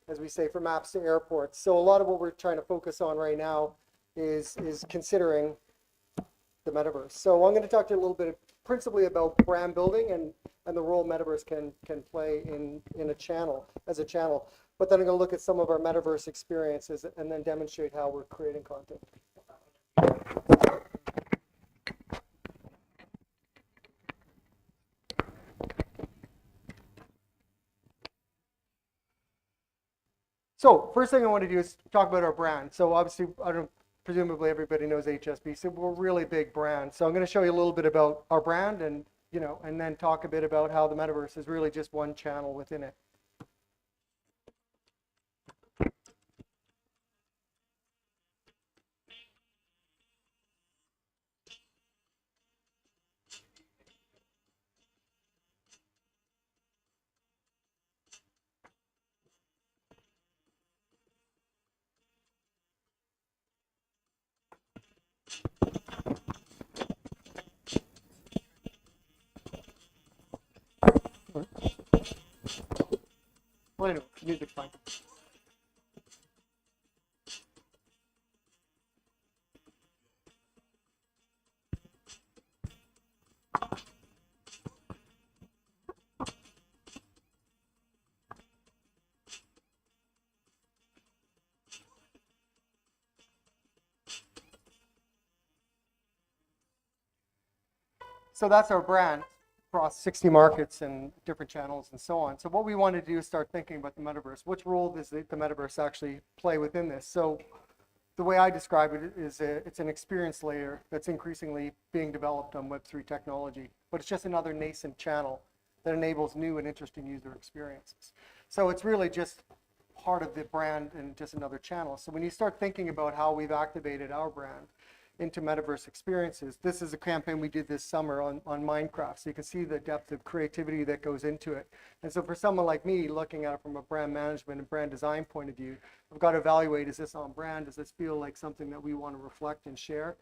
as we say, from apps to airports. So a lot of what we're trying to focus on right now is considering the metaverse. So I'm going to talk to you a little bit principally about brand building and the role metaverse can play in a channel, as a channel. But then I'm going to look at some of our metaverse experiences and then demonstrate how we're creating content. So first thing I want to do is talk about our brand. So obviously, presumably everybody knows Hsbc. We're a really big brand. So I'm going to show you a little bit about our brand and then talk a bit about how the metaverse is really just one channel within it. Well, anyway, music's fine. So that's our brand across 60 markets and different channels and so on. So what we want to do is start thinking about the metaverse. Which role does the metaverse actually play within this? So the way I describe it is it's an experience layer that's increasingly being developed on Web3 technology, but it's just another nascent channel that enables new and interesting user experiences. So it's really just part of the brand and just another channel. So when you start thinking about how we've activated our brand into metaverse experiences, this is a campaign we did this summer on Minecraft. So you can see the depth of creativity that goes into it. And so for someone like me, looking at it from a brand management and brand design point of view, I've got to evaluate, is this on brand? Does this feel like something that we want to reflect and share?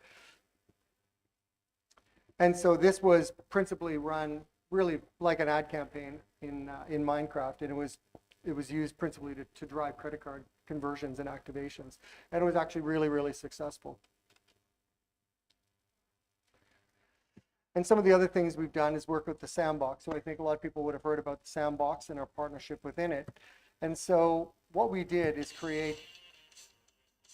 And so this was principally run really like an ad campaign in Minecraft, and it was used principally to drive credit card conversions and activations. And it was actually really, really successful. And some of the other things we've done is work with the Sandbox. So I think a lot of people would have heard about the Sandbox and our partnership within it. And so what we did is create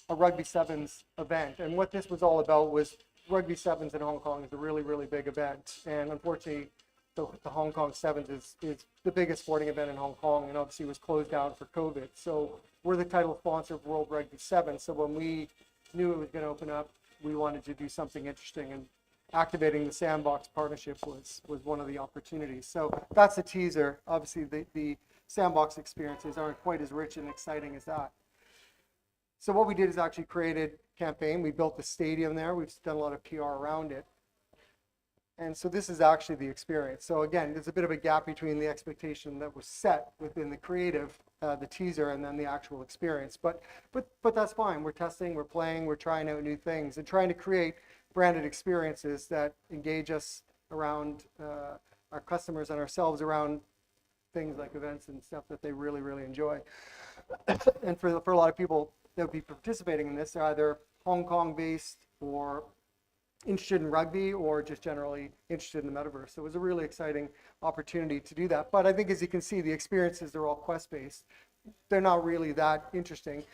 a Rugby Sevens event. And what this was all about was Rugby Sevens in Hong Kong is a really, really big event. And unfortunately, the Hong Kong Sevens is the biggest sporting event in Hong Kong, and obviously was closed down for COVID. So we're the title sponsor of World Rugby Sevens. So when we knew it was going to open up, we wanted to do something interesting, and activating the Sandbox partnership was one of the opportunities. So that's a teaser. Obviously, the Sandbox experiences aren't quite as rich and exciting as that. So what we did is actually created a campaign. We built the stadium there. We've done a lot of PR around it. And so this is actually the experience. So again, there's a bit of a gap between the expectation that was set within the creative, the teaser, and then the actual experience. But that's fine. We're testing, we're playing, we're trying out new things and trying to create branded experiences that engage us around our customers and ourselves around things like events and stuff that they really, really enjoy. And for a lot of people that would be participating in this, they're either Hong Kong based or interested in rugby or just generally interested in the metaverse. So it was a really exciting opportunity to do that. But I think, as you can see, the experiences, they're all quest based. They're not really that interesting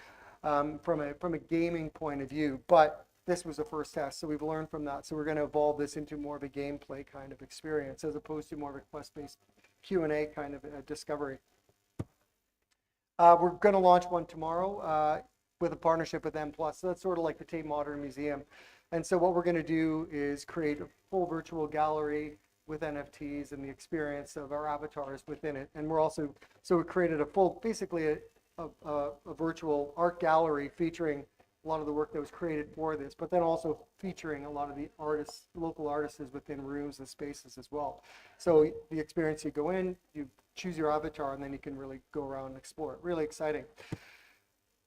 from a gaming point of view, but this was the first test, so we've learned from that. So we're going to evolve this into more of a gameplay kind of experience as opposed to more of a quest-based Q&A kind of discovery. We're going to launch one tomorrow with a partnership with M+. So that's sort of like the Tate Modern Museum. And so what we're going to do is create a full virtual gallery with NFTs and the experience of our avatars within it. And we're also, so we created a full, basically a virtual art gallery featuring a lot of the work that was created for this, but then also featuring a lot of the artists, local artists within rooms and spaces as well. So the experience, you go in, you choose your avatar, and then you can really go around and explore it. Really exciting.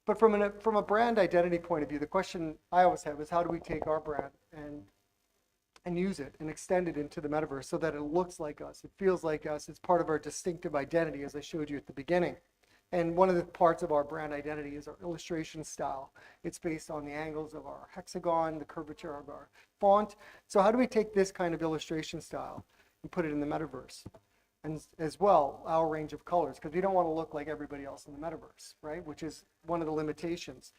But from a brand identity point of view, the question I always have is, how do we take our brand and use it and extend it into the metaverse so that it looks like us, it feels like us, it's part of our distinctive identity, as I showed you at the beginning. And one of the parts of our brand identity is our illustration style. It's based on the angles of our hexagon, the curvature of our font. So how do we take this kind of illustration style and put it in the metaverse? And as well, our range of colors, because we don't want to look like everybody else in the metaverse, right? Which is one of the limitations.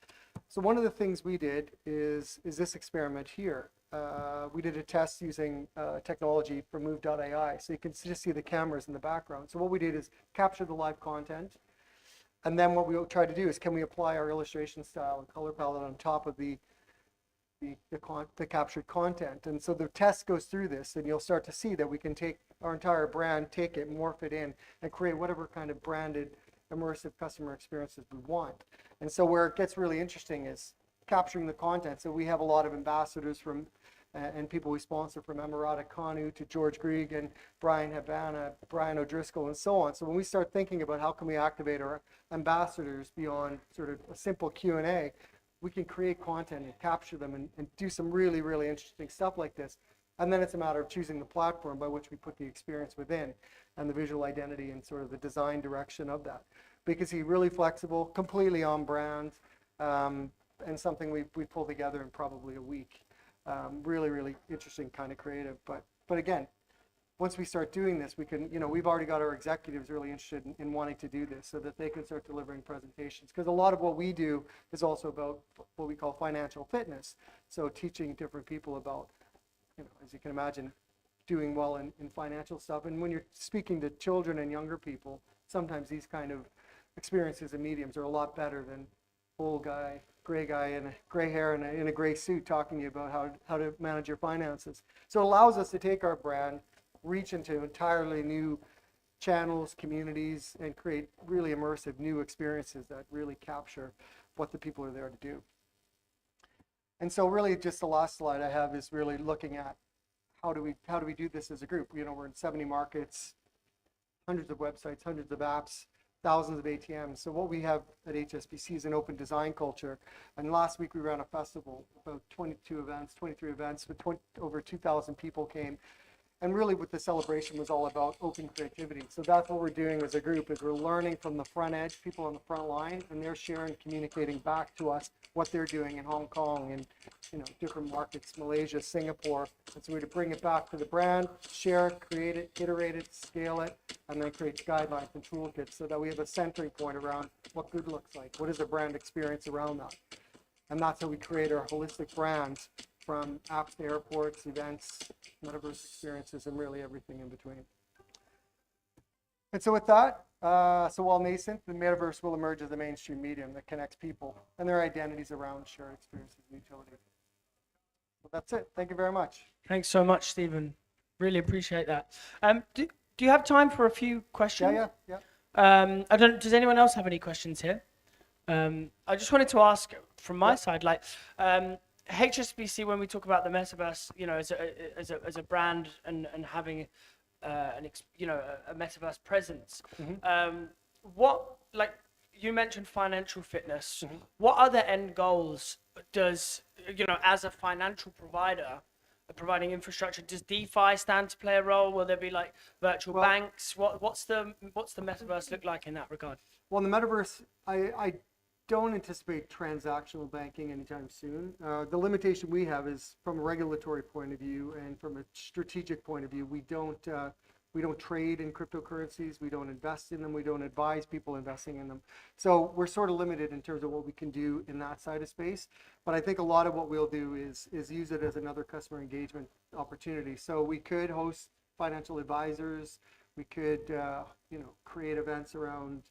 So one of the things we did is this experiment here. We did a test using technology from Move.ai, so you can just see the cameras in the background. So what we did is capture the live content, and then what we tried to do is, can we apply our illustration style and color palette on top of the captured content? And so the test goes through this, and you'll start to see that we can take our entire brand, take it, morph it in, and create whatever kind of branded immersive customer experiences we want. And so where it gets really interesting is capturing the content. So we have a lot of ambassadors from and people we sponsor, from Emirata Kanu to George Gregan, Brian Habana, Brian O'Driscoll, and so on. So when we start thinking about how can we activate our ambassadors beyond sort of a simple Q&A, we can create content and capture them and do some really, really interesting stuff like this. And then it's a matter of choosing the platform by which we put the experience within and the visual identity and sort of the design direction of that. Because he's really flexible, completely on brand, and something we pulled together in probably a week. Really, really interesting kind of creative. But again, once we start doing this, we can, we've already got our executives really interested in wanting to do this so that they can start delivering presentations. Because a lot of what we do is also about what we call financial fitness. So teaching different people about, as you can imagine, doing well in financial stuff. And when you're speaking to children and younger people, sometimes these kind of experiences and mediums are a lot better than old guy, gray guy in a gray hair and in a gray suit talking to you about how to manage your finances. So it allows us to take our brand, reach into entirely new channels, communities, and create really immersive new experiences that really capture what the people are there to do. And so really just the last slide I have is really looking at how do we do this as a group. We're in 70 markets, hundreds of websites, hundreds of apps, thousands of ATMs. So what we have at Hsbc is an open design culture. And last week we ran a festival, about 23 events, with over 2,000 people came. And really what the celebration was all about, open creativity. So that's what we're doing as a group, is we're learning from the front edge, people on the front line, and they're sharing, communicating back to us what they're doing in Hong Kong and different markets, Malaysia, Singapore. And so we're to bring it back to the brand, share it, create it, iterate it, scale it, and then create guidelines and toolkits so that we have a centering point around what good looks like. What is a brand experience around that? And that's how we create our holistic brands, from apps to airports, events, metaverse experiences, and really everything in between. And so with that, so while nascent, the metaverse will emerge as a mainstream medium that connects people and their identities around shared experiences and utility. So that's it. Thank you very much. Thanks so much, Stephen. Really appreciate that. Do you have time for a few questions? Yeah. Does anyone else have any questions here? I just wanted to ask from my side, HSBC, when we talk about the metaverse, as a brand and having a metaverse presence, what, like you mentioned financial fitness, what other end goals does, as a financial provider, providing infrastructure, does DeFi stand to play a role? Will there be like virtual banks? What's the metaverse look like in that regard? Well, in the metaverse, I don't anticipate transactional banking anytime soon. The limitation we have is from a regulatory point of view and from a strategic point of view. We don't trade in cryptocurrencies. We don't invest in them. We don't advise people investing in them. So we're sort of limited in terms of what we can do in that side of space. But I think a lot of what we'll do is use it as another customer engagement opportunity. So we could host financial advisors. We could create events around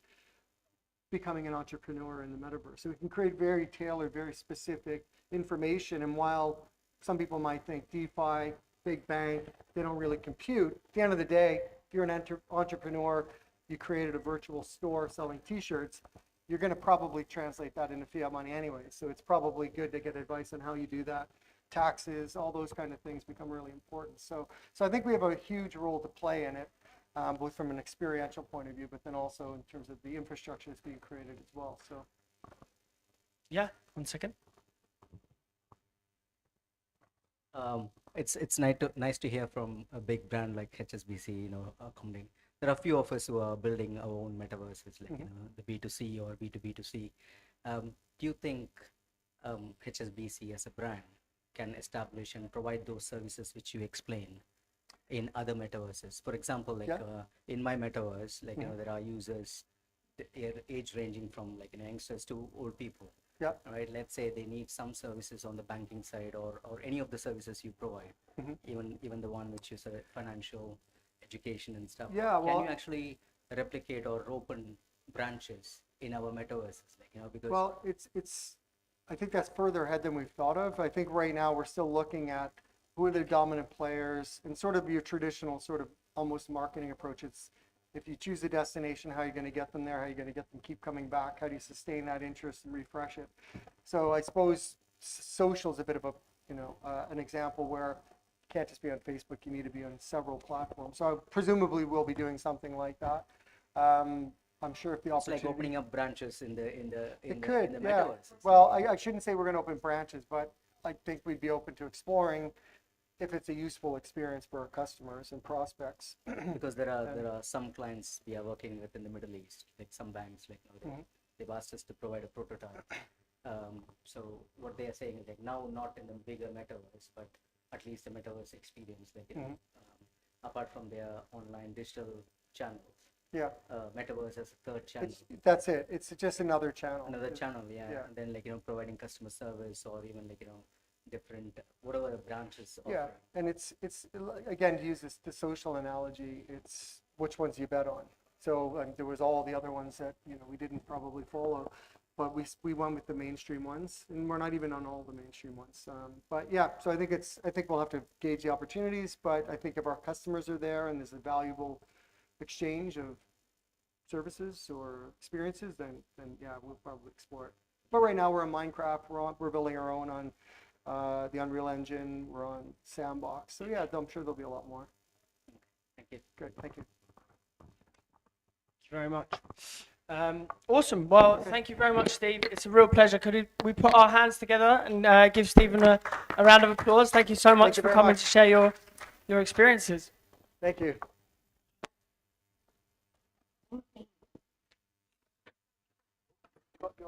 becoming an entrepreneur in the metaverse. So we can create very tailored, very specific information. And while some people might think DeFi, big bank, they don't really compute, at the end of the day, if you're an entrepreneur, you created a virtual store selling t-shirts, you're going to probably translate that into fiat money anyway. So it's probably good to get advice on how you do that. Taxes, all those kind of things become really important. So I think we have a huge role to play in it. Both from an experiential point of view, but then also in terms of the infrastructure that's being created as well. So, yeah, 1 second. It's nice to hear from a big brand like HSBC, accommodating there are a few of us who are building our own metaverses, like Mhm. the B2C or B2B2C. Do you think HSBC as a brand can establish and provide those services which you explain in other metaverses? For example, like Yeah. in my metaverse, like Mhm. there are users, age ranging from like youngsters to old people. Yeah. Right. Let's say they need some services on the banking side, or any of the services you provide, Mhm. even the one which is a financial education and stuff. Yeah, Can well- you actually replicate or open branches in our metaverses, like because Well, I think that's further ahead than we've thought of. I think right now we're still looking at who are the dominant players and sort of your traditional sort of almost marketing approach. It's if you choose a destination, how are you going to get them there? How are you going to get them keep coming back? How do you sustain that interest and refresh it? So I suppose social is a bit of a, an example where you can't just be on Facebook. You need to be on several platforms. So presumably we'll be doing something like that. I'm sure if the it's like opportunity. opening up branches in the It could, the yeah. metaverses? Well, I shouldn't say we're going to open branches, but I think we'd be open to exploring if it's a useful experience for our customers and prospects. Because there are some clients we are working with in the Middle East, like some banks, like Mhm. they've asked us to provide a prototype. So what they are saying is like now not in the bigger metaverse, but at least the metaverse experience, like apart from their online digital channels, Yeah, metaverse as a third channel. that's it. It's just another channel. Another channel, yeah. Yeah. And then like providing customer service or even like different whatever the branches Yeah, offering. and it's again, to use the social analogy, it's which ones you bet on. So there was all the other ones that we didn't probably follow, but we went with the mainstream ones, and we're not even on all the mainstream ones. But yeah, so I think we'll have to gauge the opportunities, but I think if our customers are there and there's a valuable exchange of services or experiences, then yeah, we'll probably explore it. But right now we're in Minecraft. We're building our own on the Unreal Engine. We're on Sandbox. So yeah, I'm sure there'll be a lot more. Thank you. Good, thank you. Thank you very much. Awesome. Well, thank you very much, Steve. It's a real pleasure. Could we put our hands together and give Stephen a round of applause? Thank you so much you for very coming much. to share your experiences. Thank you. Okay.